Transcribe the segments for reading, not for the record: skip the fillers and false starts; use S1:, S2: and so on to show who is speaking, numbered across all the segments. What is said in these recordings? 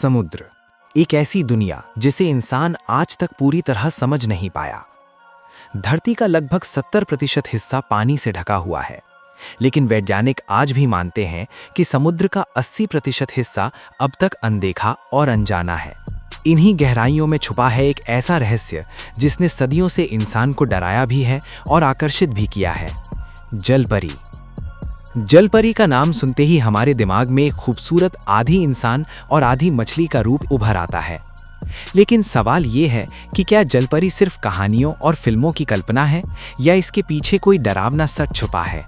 S1: समुद्र, एक ऐसी दुनिया जिसे इंसान आज तक पूरी तरह समझ नहीं पाया। धरती का लगभग 70% हिस्सा पानी से ढका हुआ है, लेकिन वैज्ञानिक आज भी मानते हैं कि समुद्र का 80% हिस्सा अब तक अनदेखा और अनजाना है। इन्हीं गहराइयों में छुपा है एक ऐसा रहस्य जिसने सदियों से इंसान को डराया भी है और आकर्षित भी किया है। जलपरी। जलपरी का नाम सुनते ही हमारे दिमाग में एक खूबसूरत आधी इंसान और आधी मछली का रूप उभर आता है। लेकिन सवाल ये है कि क्या जलपरी सिर्फ कहानियों और फिल्मों की कल्पना है या इसके पीछे कोई डरावना सच छुपा है?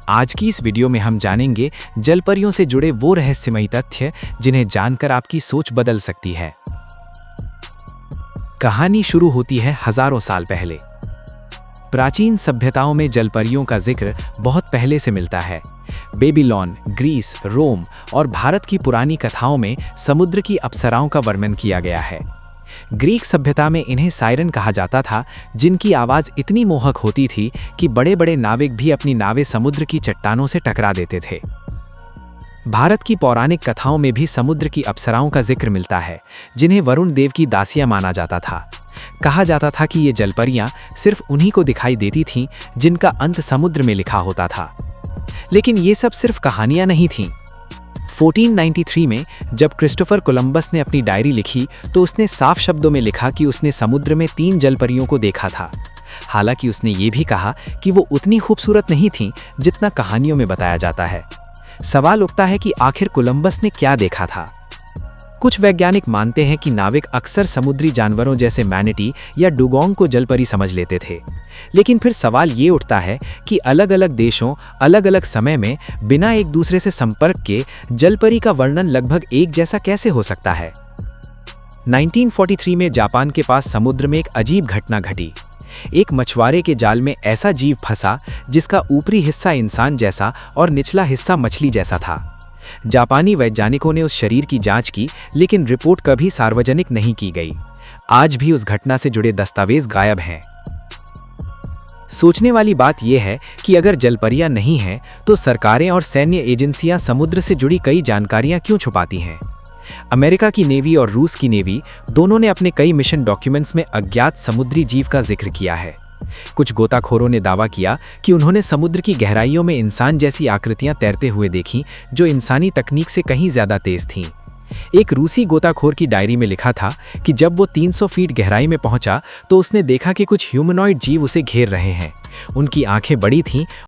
S1: आज की इस वीडियो में हम जानेंगे जलपरियों से जुड़े वो रहस्यमयी तथ्य जिन्हें जानकर आपकी सोच बदल सकती है। कहानी शुरू होती है हजारों साल पहले। प्राचीन सभ्यताओं में जलपरियों का जिक्र बहुत पहले से मिलता है। बेबीलोन, ग्रीस, रोम और भारत की पुरानी कथाओं में समुद्र की अप्सराओं का वर्णन किया गया है। ग्रीक सभ्यता में इन्हें सायरन कहा जाता था, जिनकी आवाज़ इतनी मोहक होती थी कि बड़े बड़े नाविक भी अपनी नावें समुद्र की चट्टानों से टकरा देते थे। भारत की पौराणिक कथाओं में भी समुद्र की अप्सराओं का जिक्र मिलता है, जिन्हें वरुण देव की दासियां माना जाता था। कहा जाता था कि ये जलपरियां सिर्फ उन्हीं को दिखाई देती थीं जिनका अंत समुद्र में लिखा होता था। लेकिन ये सब सिर्फ कहानियां नहीं थीं। 1493 में जब क्रिस्टोफर कोलंबस ने अपनी डायरी लिखी तो उसने साफ शब्दों में लिखा कि उसने समुद्र में 3 जलपरियों को देखा था। हालांकि उसने ये भी कहा कि वो उतनी खूबसूरत नहीं थीं जितना कहानियों में बताया जाता है। सवाल उठता है कि आखिर कोलंबस ने क्या देखा था? कुछ वैज्ञानिक मानते हैं कि नाविक अक्सर समुद्री जानवरों जैसे मैनेटी या डुगोंग को जलपरी समझ लेते थे। लेकिन फिर सवाल ये उठता है कि अलग अलग देशों अलग अलग समय में बिना एक दूसरे से संपर्क के जलपरी का वर्णन लगभग एक जैसा कैसे हो सकता है? 1943 में जापान के पास समुद्र में एक अजीब घटना घटी। एक मछुआरे के जाल में ऐसा जीव फंसा जिसका ऊपरी हिस्सा इंसान जैसा और निचला हिस्सा मछली जैसा था। जापानी वैज्ञानिकों ने उस शरीर की जांच की, लेकिन रिपोर्ट कभी सार्वजनिक नहीं की गई। आज भी उस घटना से जुड़े दस्तावेज गायब हैं। सोचने वाली बात यह है कि अगर जलपरियां नहीं हैं, तो सरकारें और सैन्य एजेंसियां समुद्र से जुड़ी कई जानकारियां क्यों छुपाती हैं? अमेरिका की नेवी और रूस की नेवी दोनों ने अपने कई मिशन डॉक्यूमेंट्स में अज्ञात समुद्री जीव का जिक्र किया है। कुछ गोताखोरों ने दावा किया कि उन्होंने समुद्र की गहराइयों में इंसान जैसी आकृतियां तैरते हुए देखीं, जो इंसानी तकनीक से कहीं ज्यादा तेज थीं। एक रूसी गोताखोर की डायरी में लिखा था कि जब वो 300 फीट गहराई में पहुंचा तो उसने देखा कि कुछ ह्यूमनॉइड जीव उसे घेर रहे हैं। उनकी आंखें बड़ी थीं